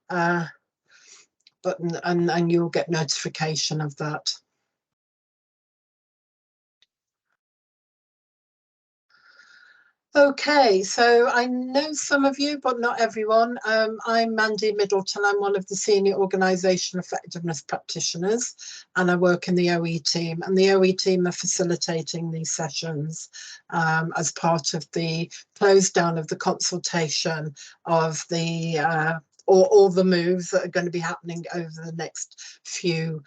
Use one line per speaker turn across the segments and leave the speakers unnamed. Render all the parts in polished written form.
button, and you'll get notification of that. Okay, so I know some of you, but not everyone. I'm Mandy Middleton. I'm one of the senior organisation effectiveness practitioners, and I work in the OE team. And the OE team are facilitating these sessions as part of the close down of the consultation of the all the moves that are going to be happening over the next few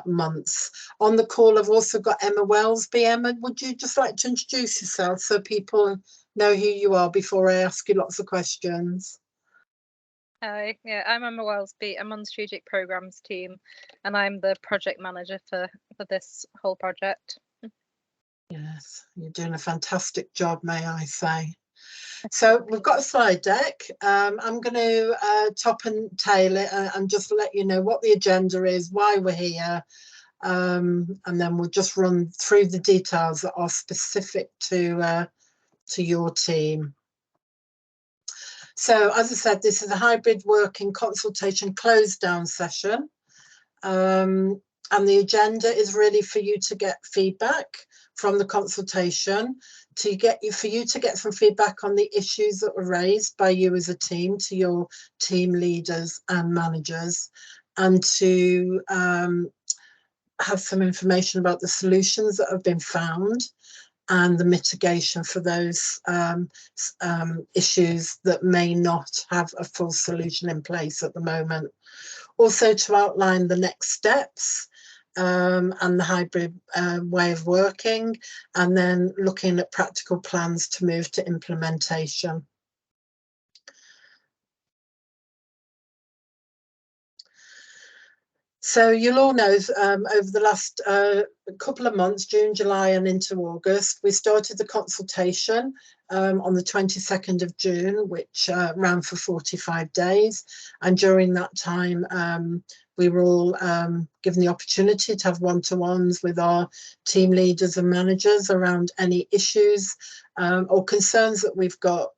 months. On the call, I've also got Emma Welsby. Emma, would you just like to introduce yourself so people know who you are before I ask you lots of questions?
Hi, yeah, I'm Emma Welsby. I'm on the strategic programs team, and I'm the project manager for this whole project.
Yes, you're doing a fantastic job, may I say. So we've got a slide deck. I'm going to top and tail it and just let you know what the agenda is, why we're here, and then we'll just run through the details that are specific to your team. So as I said, this is a hybrid working consultation close down session, and the agenda is really for you to get feedback from the consultation, for you to get some feedback on the issues that were raised by you as a team to your team leaders and managers, and to have some information about the solutions that have been found and the mitigation for those issues that may not have a full solution in place at the moment. Also to outline the next steps and the hybrid way of working, and then looking at practical plans to move to implementation. So you'll all know over the last couple of months, June, July and into August, we started the consultation on the 22nd of June, which ran for 45 days. And during that time, we were all given the opportunity to have one-to-ones with our team leaders and managers around any issues or concerns that we've got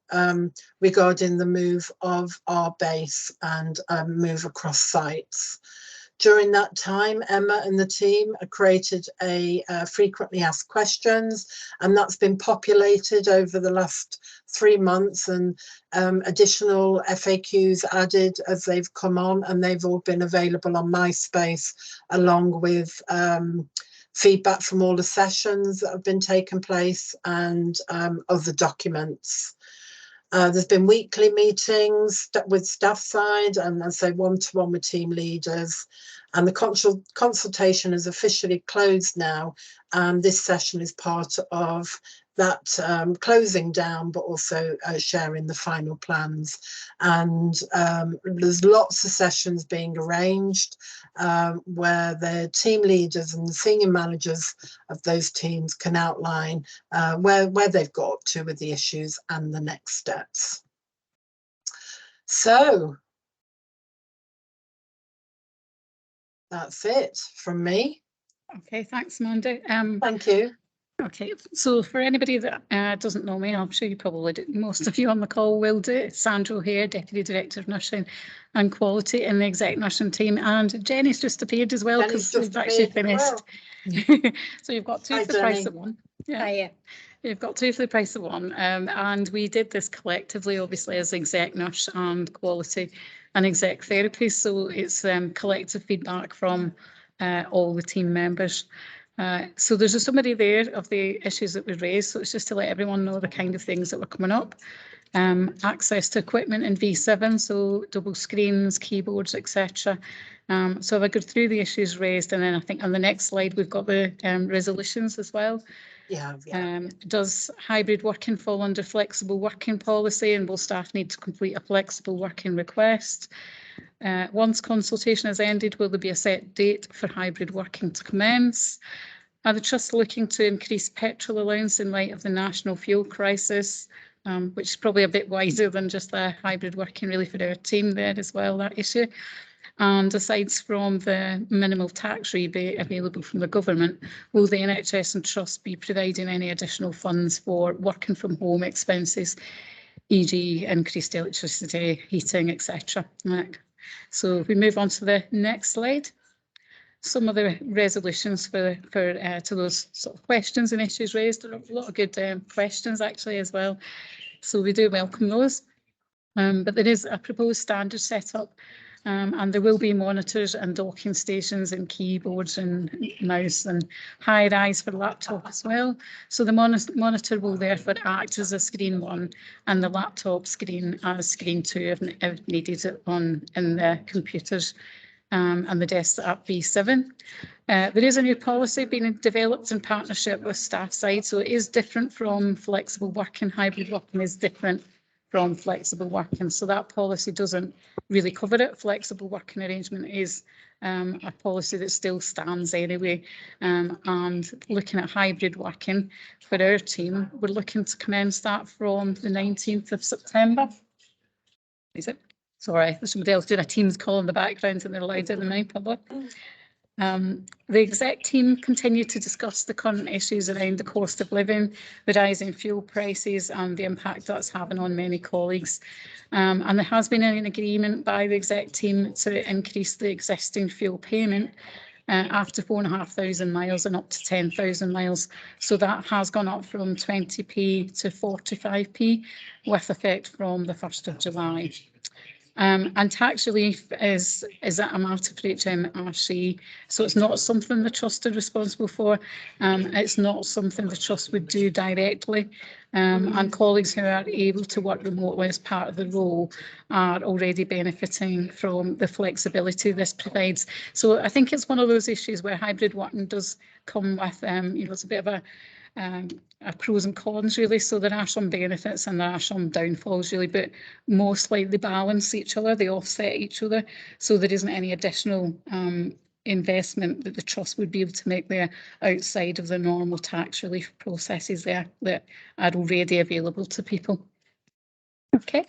regarding the move of our base and move across sites. During that time, Emma and the team created a frequently asked questions, and that's been populated over the last 3 months, and additional FAQs added as they've come on, and they've all been available on MySpace, along with feedback from all the sessions that have been taking place and other documents. There's been weekly meetings with staff side and I say one-to-one with team leaders, and the consultation is officially closed now. This session is part of that closing down, but also sharing the final plans. And there's lots of sessions being arranged where the team leaders and the senior managers of those teams can outline where they've got up to with the issues and the next steps. So that's it from me.
Okay, thanks, Mandy.
Thank you.
Okay, so for anybody that doesn't know me, I'm sure you probably do, most of you on the call will do. Sandra here, Deputy Director of Nursing and Quality in the Exec Nursing team, and Jenny's just appeared as well because we've actually finished. Well. So you've got two for the price of one. Yeah. Yeah. You've got two for the price of one, and we did this collectively, obviously, as Exec Nurse and Quality and Exec Therapy. So it's collective feedback from all the team members. So there's a summary there of the issues that we raised. So it's just to let everyone know the kind of things that were coming up. Access to equipment in V7, so double screens, keyboards, etc. So I've gone through the issues raised, and then I think on the next slide we've got the resolutions as well.
Yeah.
Does hybrid working fall under flexible working policy, and will staff need to complete a flexible working request? Once consultation has ended, will there be a set date for hybrid working to commence? Are the trusts looking to increase petrol allowance in light of the national fuel crisis, which is probably a bit wider than just the hybrid working really for our team there as well, that issue? And aside from the minimal tax rebate available from the government, will the NHS and Trust be providing any additional funds for working from home expenses, e.g. increased electricity, heating, etc.? So if we move on to the next slide, some of the resolutions to those sort of questions and issues raised. There are a lot of good questions actually as well. So we do welcome those. But there is a proposed standard setup, and there will be monitors and docking stations and keyboards and mouse and high rise for laptop as well. So the monitor will therefore act as a screen 1 and the laptop screen as screen 2 if needed in the computers and the desks at V7. There is a new policy being developed in partnership with staff side, so it is different from flexible working. Hybrid working is different from flexible working, so that policy doesn't really cover it. Flexible working arrangement is a policy that still stands anyway, and looking at hybrid working for our team, we're looking to commence that from the 19th of September. Is it? Sorry, there's somebody else doing a Teams call in the background and they're louder than me, probably. The exec team continue to discuss the current issues around the cost of living, the rising fuel prices and the impact that's having on many colleagues. And there has been an agreement by the exec team to increase the existing fuel payment after 4,500 miles and up to 10,000 miles. So that has gone up from 20p to 45p with effect from the 1st of July. And tax relief is a matter for HMRC, so it's not something the Trust are responsible for. It's not something the Trust would do directly, and colleagues who are able to work remotely as part of the role are already benefiting from the flexibility this provides. So I think it's one of those issues where hybrid working does come with, it's a bit of a pros and cons really. So there are some benefits and there are some downfalls really, but mostly they balance each other, they offset each other. So there isn't any additional investment that the Trust would be able to make there outside of the normal tax relief processes there that are already available to people. Okay.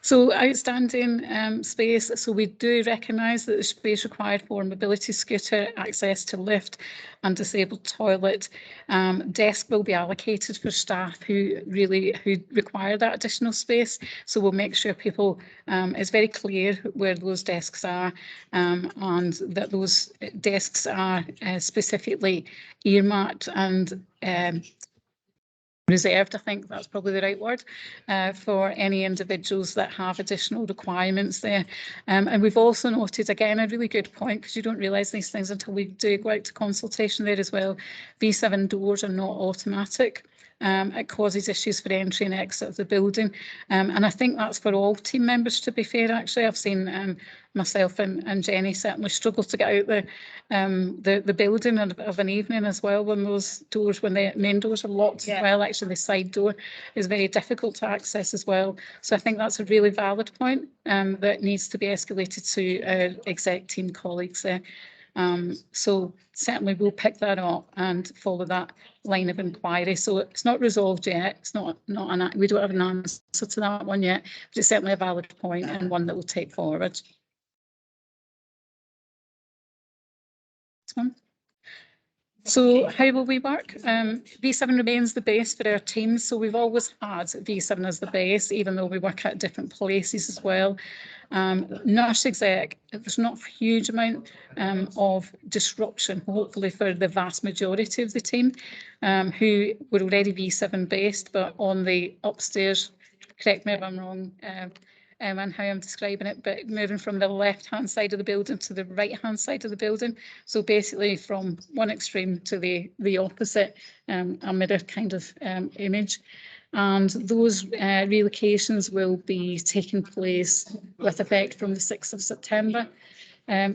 So outstanding space, so we do recognise that the space required for mobility scooter, access to lift and disabled toilet, desk will be allocated for staff who require that additional space. So we'll make sure people, it's very clear where those desks are, and that those desks are specifically earmarked and reserved, I think that's probably the right word, for any individuals that have additional requirements there. And we've also noted, again, a really good point, because you don't realise these things until we do go out to consultation there as well. V7 doors are not automatic. It causes issues for entry and exit of the building. And I think that's for all team members, to be fair, actually. I've seen myself and Jenny certainly struggle to get out the building of an evening as well, when those doors, when the main doors are locked as well. Actually, the side door is very difficult to access as well. So I think that's a really valid point that needs to be escalated to our exec team colleagues there. So certainly we'll pick that up and follow that line of inquiry. So it's not resolved yet. It's not we don't have an answer to that one yet, but it's certainly a valid point and one that we'll take forward. This one. So how will we work? V7 remains the base for our teams. So we've always had V7 as the base, even though we work at different places as well. Nurse exec, there's not a huge amount of disruption, hopefully, for the vast majority of the team who were already V7 based, but on the upstairs, correct me if I'm wrong, and how I'm describing it, but moving from the left-hand side of the building to the right-hand side of the building. So basically from one extreme to the opposite, a mirror kind of image. And those relocations will be taking place with effect from the 6th of September.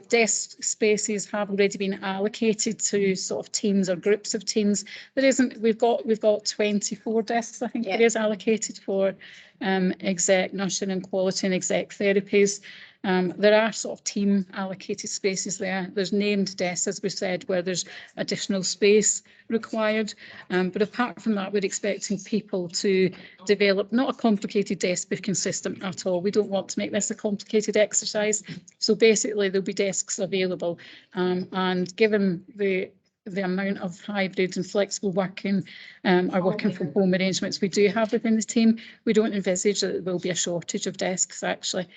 Desk spaces have already been allocated to sort of teams or groups of teams. There isn't, we've got 24 desks, I think it is allocated for exec nursing and quality and exec therapies. There are sort of team allocated spaces there. There's named desks, as we said, where there's additional space required. But apart from that, we're expecting people to develop not a complicated desk booking system at all. We don't want to make this a complicated exercise. So basically, there'll be desks available. And given the the amount of hybrid and flexible working or working from home arrangements we do have within the team, we don't envisage that there will be a shortage of desks actually.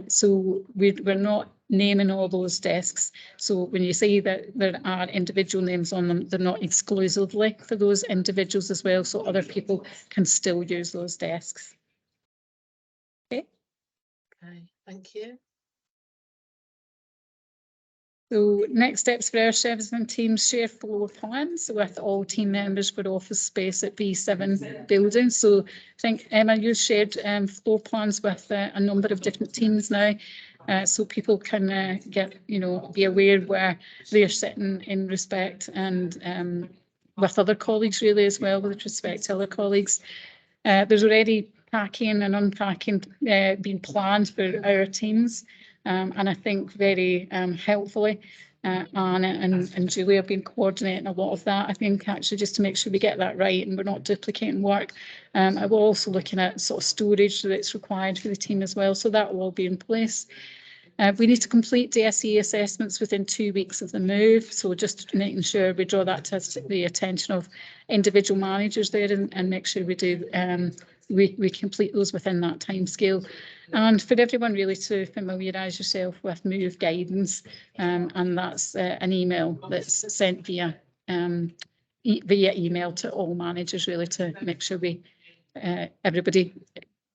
So we're not naming all those desks. So when you say that there are individual names on them, they're not exclusively for those individuals as well. So other people can still use those desks. Okay.
Okay, thank you.
So next steps for our servicing teams: share floor plans with all team members for office space at V7 building. So I think, Emma, you shared floor plans with a number of different teams now, so people can get, be aware where they're sitting in respect, and with other colleagues really as well, with respect to other colleagues. There's already packing and unpacking being planned for our teams. And I think very helpfully, Anna and Julie have been coordinating a lot of that, I think, actually, just to make sure we get that right and we're not duplicating work. I will also looking at sort of storage that's required for the team as well, so that will all be in place. We need to complete DSE assessments within 2 weeks of the move, so just making sure we draw that to the attention of individual managers there and make sure we do we complete those within that time scale. And for everyone really to familiarise yourself with move guidance, and that's an email that's sent via email to all managers really, to make sure we everybody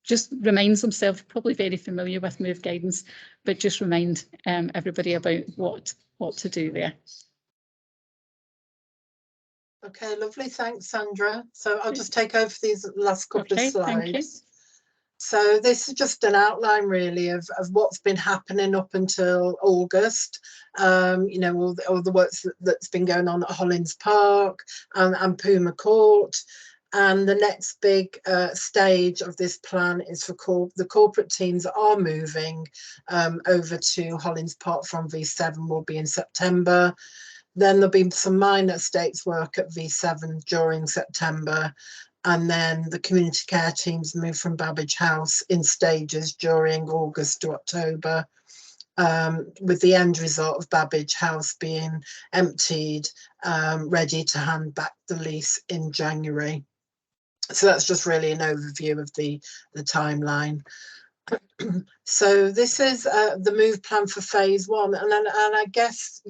just reminds themselves, probably very familiar with move guidance, but just remind everybody about what to do there.
Okay, lovely. Thanks, Sandra. So I'll just take over these last couple of slides.
Thank you.
So this is just an outline really of what's been happening up until August. All the work that's been going on at Hollins Park and Puma Court. And the next big stage of this plan is for the corporate teams that are moving over to Hollins Park from V7 will be in September. Then there'll be some minor estates work at V7 during September. And then the community care teams move from Babbage House in stages during August to October, with the end result of Babbage House being emptied, ready to hand back the lease in January. So that's just really an overview of the timeline. So this is the move plan for phase one, and I guess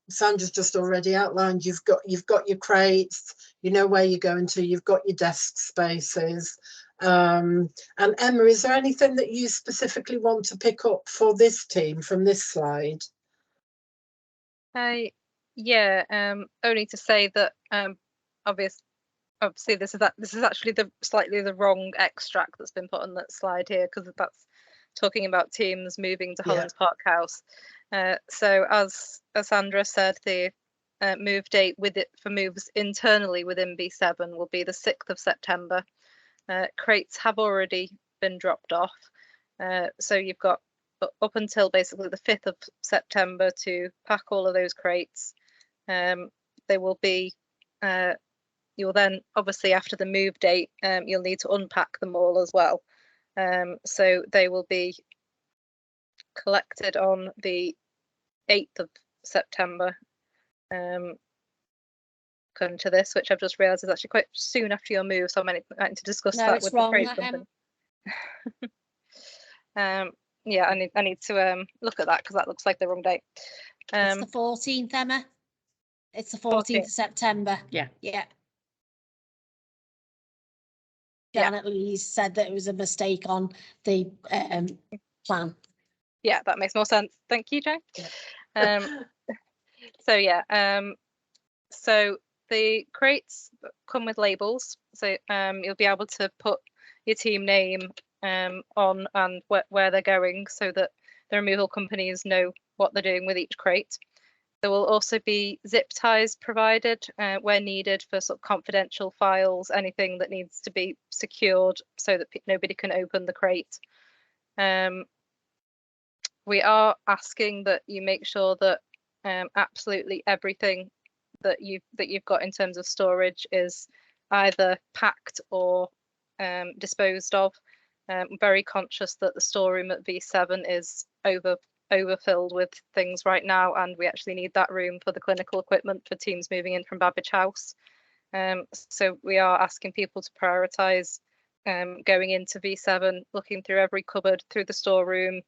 Sandra's just already outlined. You've got your crates, you know where you're going to, you've got your desk spaces. And Emma, is there anything that you specifically want to pick up for this team from this slide?
Yeah, only to say that obviously this is actually slightly the wrong extract that's been put on that slide here, because that's talking about teams moving to Hollins Park House. So as Sandra said, the move date for moves internally within V7 will be the 6th of September. Crates have already been dropped off, so you've got up until basically the 5th of September to pack all of those crates. They will be you'll then, obviously after the move date, you'll need to unpack them all as well. So they will be collected on the 8th of September. According to this, which I've just realised is actually quite soon after your move, so I might need to discuss that with the crate company. Yeah, I need to look at that, because that looks like the wrong date.
It's the 14th, Emma. It's the 14th of September.
Yeah.
Janet Lee said that it was a mistake on the plan.
Yeah, that makes more sense. Thank you, Jane.
Yeah.
So the crates come with labels, so you'll be able to put your team name on and where they're going, so that the removal companies know what they're doing with each crate. There will also be zip ties provided where needed for sort of confidential files, anything that needs to be secured so that nobody can open the crate. We are asking that you make sure that absolutely everything that you've got in terms of storage is either packed or disposed of. I'm very conscious that the storeroom at V7 is over overfilled with things right now, and we actually need that room for the clinical equipment for teams moving in from Babbage House. So we are asking people to prioritise going into V7, looking through every cupboard, through the storeroom,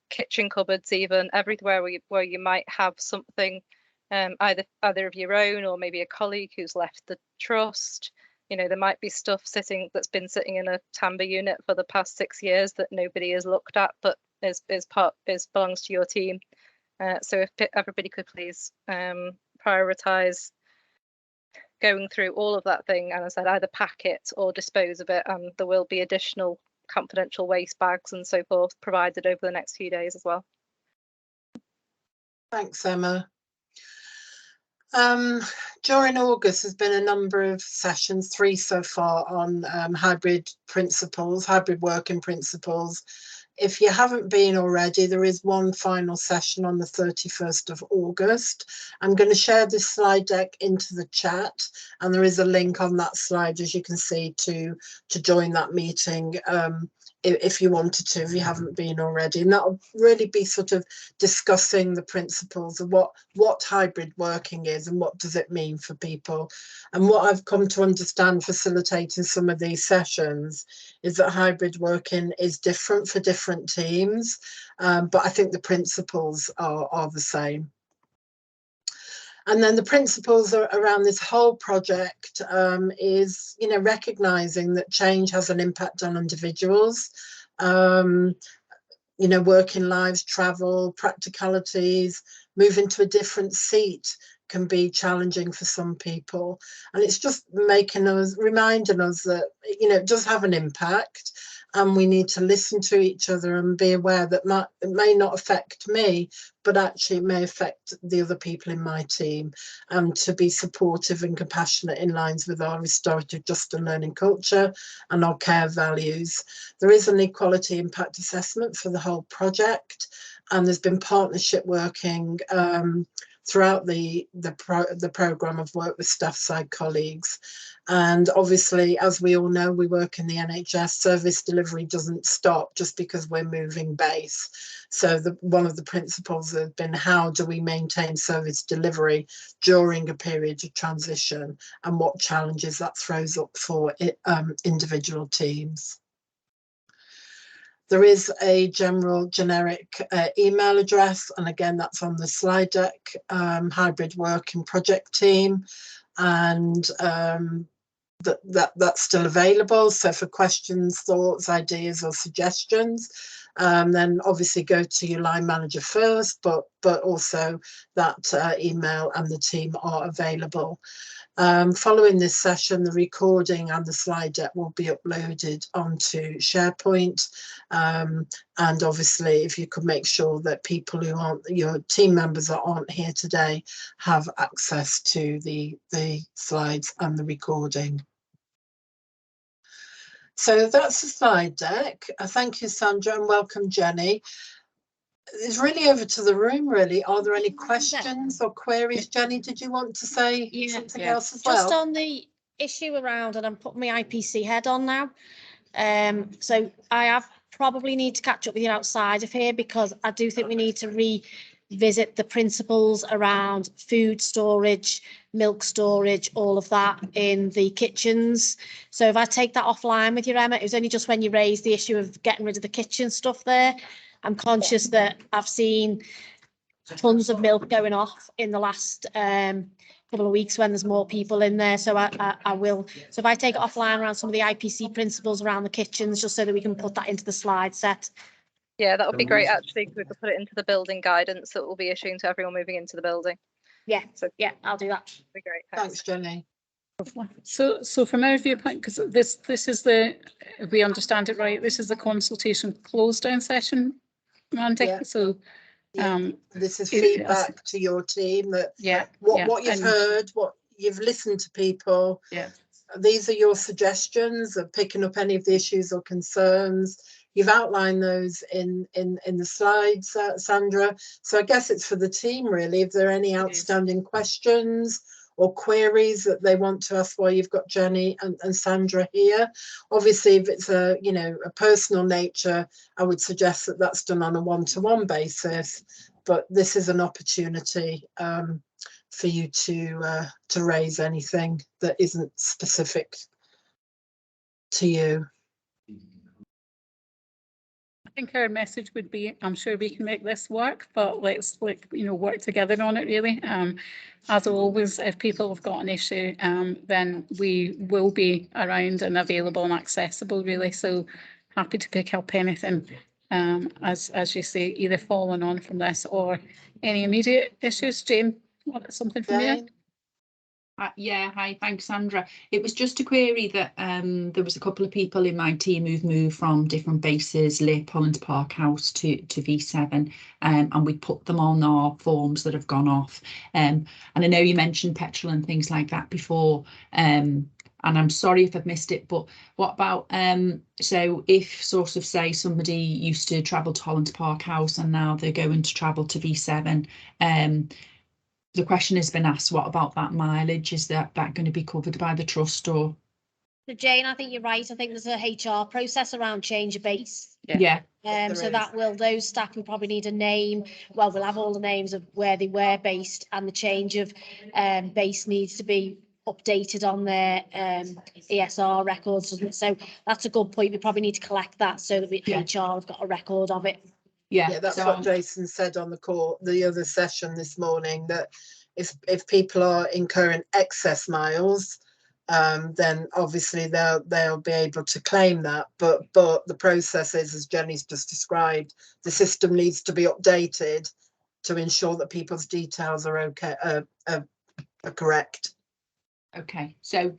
kitchen cupboards, even everywhere where you might have something, either of your own or maybe a colleague who's left the trust. There might be stuff that's been sitting in a TAMBA unit for the past 6 years that nobody has looked at, but belongs to your team. So if everybody could please prioritise going through all of that thing, and as I said, either pack it or dispose of it, and there will be additional confidential waste bags and so forth provided over the next few days as well.
Thanks, Emma. During August, there's been a number of sessions, 3 so far, on hybrid working principles. If you haven't been already, there is one final session on the 31st of August. I'm going to share this slide deck into the chat, and there is a link on that slide, as you can see, to join that meeting if you wanted to, if you haven't been already. And that'll really be sort of discussing the principles of what hybrid working is and what does it mean for people. And what I've come to understand facilitating some of these sessions is that hybrid working is different for different teams, but I think the principles are the same. And then the principles around this whole project is, recognising that change has an impact on individuals, working lives, travel, practicalities, moving to a different seat can be challenging for some people. And it's just reminding us that, it does have an impact, and we need to listen to each other and be aware that it may not affect me, but actually it may affect the other people in my team, and to be supportive and compassionate in lines with our restorative just and learning culture and our care values. There is an equality impact assessment for the whole project, and there's been partnership working throughout the programme of work with staff side colleagues. And obviously, as we all know, we work in the NHS, service delivery doesn't stop just because we're moving base. So one of the principles has been, how do we maintain service delivery during a period of transition, and what challenges that throws up for individual teams. There is a generic email address, and again, that's on the slide deck, hybrid working project team, and that's still available. So for questions, thoughts, ideas or suggestions, then obviously go to your line manager first, but also that email and the team are available. Following this session, the recording and the slide deck will be uploaded onto SharePoint, and obviously if you could make sure that people who aren't your team members that aren't here today have access to the slides and the recording. So that's the slide deck. Thank you, Sandra, and welcome, Jenny. It's really over to the room, really. Are there any questions or queries? Jenny, did you want to say something else as well?
Just on the issue around, and I'm putting my IPC head on now. So I probably need to catch up with you outside of here, because I do think we need to revisit the principles around food storage, milk storage, all of that in the kitchens. So if I take that offline with you, Emma, it was only just when you raised the issue of getting rid of the kitchen stuff there. I'm conscious that I've seen tons of milk going off in the last couple of weeks when there's more people in there. So I will. So if I take it offline around some of the IPC principles around the kitchens, just so that we can put that into the slide set.
Yeah, that would be great, actually, because we could put it into the building guidance that we'll be issuing to everyone moving into the building.
Yeah, so yeah, I'll do that.
That'd be great.
Thanks, Jenny.
So from our viewpoint, because this is if we understand it right, this is the consultation close down session, Mandy.
Yeah.
So
this is feedback to your team that what you've heard, what you've listened to people.
Yeah.
These are your suggestions of picking up any of the issues or concerns. You've outlined those in the slides, Sandra. So I guess it's for the team, really. If there are any outstanding questions or queries that they want to ask while you've got Jenny and Sandra here. Obviously, if it's a, you know, a personal nature, I would suggest that that's done on a one-to-one basis, but this is an opportunity for you to raise anything that isn't specific to you.
I think our message would be, I'm sure we can make this work, but let's, like, you know, work together on it really. As always, if people have got an issue, then we will be around and available and accessible really. So happy to pick up anything, as you say, either following on from this or any immediate issues. Jane, want something from you?
Jane?
Yeah, hi, thanks, Sandra. It was just a query that there was a couple of people in my team who've moved from different bases, LIP, Hollands Park House to V7, and we put them on our forms that have gone off. And I know you mentioned petrol and things like that before, and I'm sorry if I've missed it, but what about, so if sort of say somebody used to travel to Hollands Park House and now they're going to travel to V7, the question has been asked, what about that mileage? Is that going to be covered by the trust or?
So Jane, I think you're right. I think there's a HR process around change of base.
Yeah.
So that those staff will probably need a name. Well, we'll have all the names of where they were based, and the change of base needs to be updated on their ESR records. So that's a good point. We probably need to collect that so that HR have got a record of it.
Yeah, that's what Jason said on the other session this morning, that if people are incurring excess miles, then obviously they'll be able to claim that. But the process is, as Jenny's just described, the system needs to be updated to ensure that people's details are okay, are correct.
Okay, so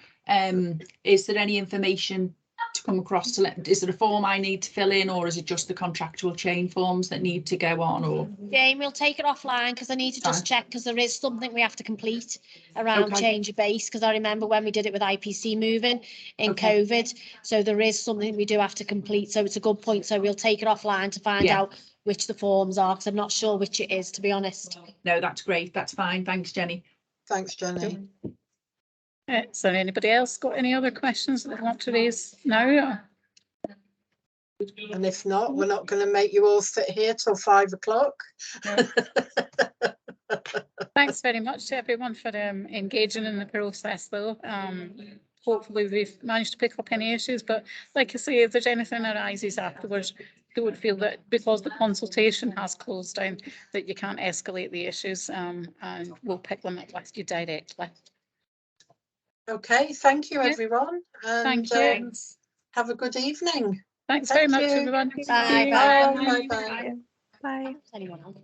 is there any information to come across to is there a form I need to fill in, or is it just the contractual chain forms that need to go on? Or
Jane, we'll take it offline because I need to just check, because there is something we have to complete around change of base, because I remember when we did it with IPC moving in COVID, so there is something we do have to complete. So it's a good point, so we'll take it offline to find out which the forms are, because I'm not sure which it is, to be honest.
No, that's great, that's fine, thanks Jenny.
Thanks, Jenny.
So anybody else got any other questions that they want to raise now?
And if not, we're not going to make you all sit here till 5 o'clock.
No. Thanks very much to everyone for engaging in the process though. Hopefully we've managed to pick up any issues, but like I say, if there's anything that arises afterwards, they would feel that because the consultation has closed down, that you can't escalate the issues, and we'll pick them up with you directly.
Okay, thank you everyone. And
thank you.
Have a good evening.
Thanks very much, everyone.
Bye.
Bye. Bye. Bye.
Bye.
Anyone else?